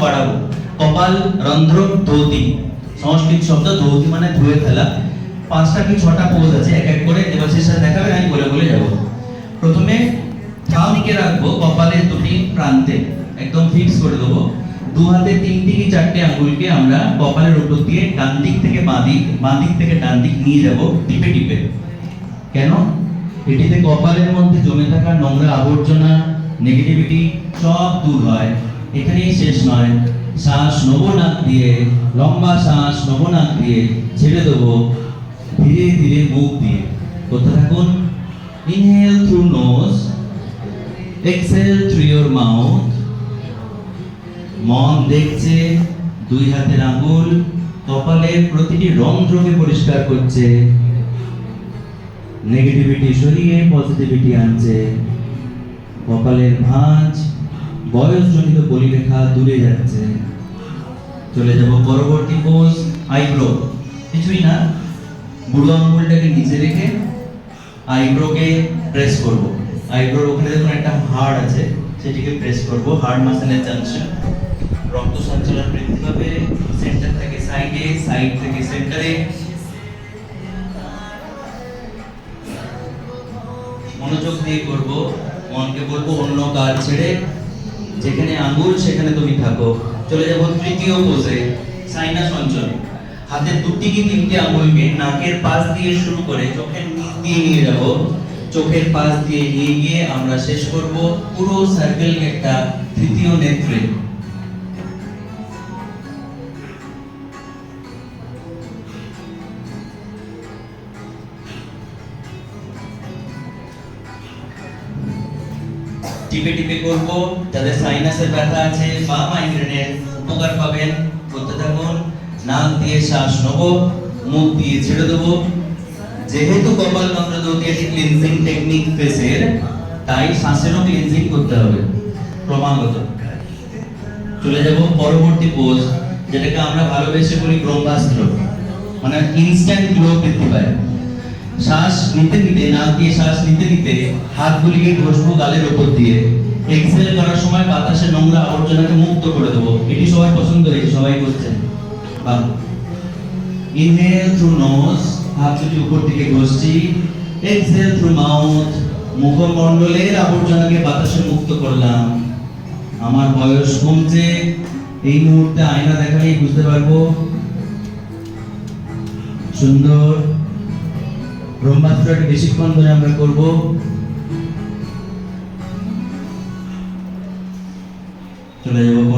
বাড়াবো। কপাল রন্ধ্র ধৌতি, সংস্কৃত শব্দ ধৌতি মানে ধুয়ে ফেলা। 5টা কি 6টা পোজ আছে, এক এক করে দেবাশিস স্যার দেখাবেন, আমি বলে বলে যাব। প্রথমে থামকে রাখবো কপালের দুটি প্রান্তে, একদম ফিক্স করে দেবো। দু হাতে 3টি কি 4টে আঙ্গুলকে আমরা কপালের উপর দিয়ে ডান দিক থেকে বাঁ দিক থেকে ডান দিক নিয়ে যাব টিপে টিপে। কেন? এটিতে কপালের মধ্যে জমে থাকা নোংরা আবর্জনা, নেগেটিভিটি সব দূর হয়। এখানেই শেষ নয়, শ্বাস নেবো নাক দিয়ে, লম্বা শ্বাস নেবো নাক দিয়ে, ছেড়ে দেবো ধীরে ধীরে মুখ দিয়ে। করতে থাকুন। Inhale through nose, exhale through your mouth. মন দেখছে, 2 হাতের আঙ্গুল কপালের প্রতিটি রন্ধ্রকে পরিষ্কার করছে, নেগেটিভিটি সরিয়ে পজিটিভিটি আনছে। কপালের ভাঁজ, বয়সজনিত বলিরেখা দূরে যাচ্ছে। চলে যাব পরবর্তী পোজ, আইব্রো। কিছুই না, বুড়ো আঙ্গুলটাকে নিচে রেখে আইব্রোকে প্রেস করব। আইব্রোর ওখানে দেখুন একটা হাড় আছে, সেটিকে প্রেস করব। হাড় মাসেলের জাংশন, রক্ত সঞ্চালন বৃদ্ধি পাবে। সেন্টার থেকে সাইডে, সাইড থেকে সেন্টারে। মনোযোগ দিয়ে করব। মনকে বলবো অন্য কাজ ছেড়ে, যেখানে আঙ্গুল সেখানে তুমি থাকো। চলে যাব তৃতীয় পোজে, সাইনাস অঞ্চল। হাতের 2টি কি 3টে আঙ্গুলকে নাকের পাশ দিয়ে শুরু করে চোখের নিচ দিয়ে নিয়ে যাব। চোখের পাশ দিয়ে নিয়ে গিয়ে আমরা শেষ করব পুরো সার্কেল একটা তৃতীয় নেত্রে। টিপে টিপে করব। যাদের সাইনাসের ব্যথা আছে বা মাইগ্রেনের উপকার পাবেন। করতে থাকুন। নাক দিয়ে শ্বাস নেব, মুখ দিয়ে ছেড়ে দেবো। যেহেতু কপাল রন্ধ্র ধৌতি একটি ক্লিনজিং টেকনিক ফেসের, তাই শ্বাসেরও ক্লিনজিং করতে হবে ক্রমাগত। চলে যাব পরবর্তী পোজ, যেটাকে আমরা ভালোবেসে বলি ব্রহ্মাস্ত্র, মানে ইনস্ট্যান্ট গ্লো বৃদ্ধি পায়। শ্বাস নিতে নিতে, নাক দিয়ে শ্বাস নিতে নিতে হাতগুলিকে ঘষবো গালের উপর দিয়ে। এক্সহেল করার সময় বাতাসে নোংরা আবর্জনাকে মুক্ত করে দেবো। এটি সবাই পছন্দ হয়েছে, সবাই করছেন। ইনহেল থ্রু নোজ, হাত দুটি উপর দিকে ঘষছি। এক্সহেল থ্রু মাউথ, মুখমণ্ডলের আবর্জনাকে বাতাসে মুক্ত করলাম। আমার বয়স কমছে, এই মুহূর্তে আয়না দেখালেই বুঝতে পারবো। সুন্দর। ব্রহ্মাস্ত্রটা বেশিক্ষণ ধরে আমরা করব। চলে যাব।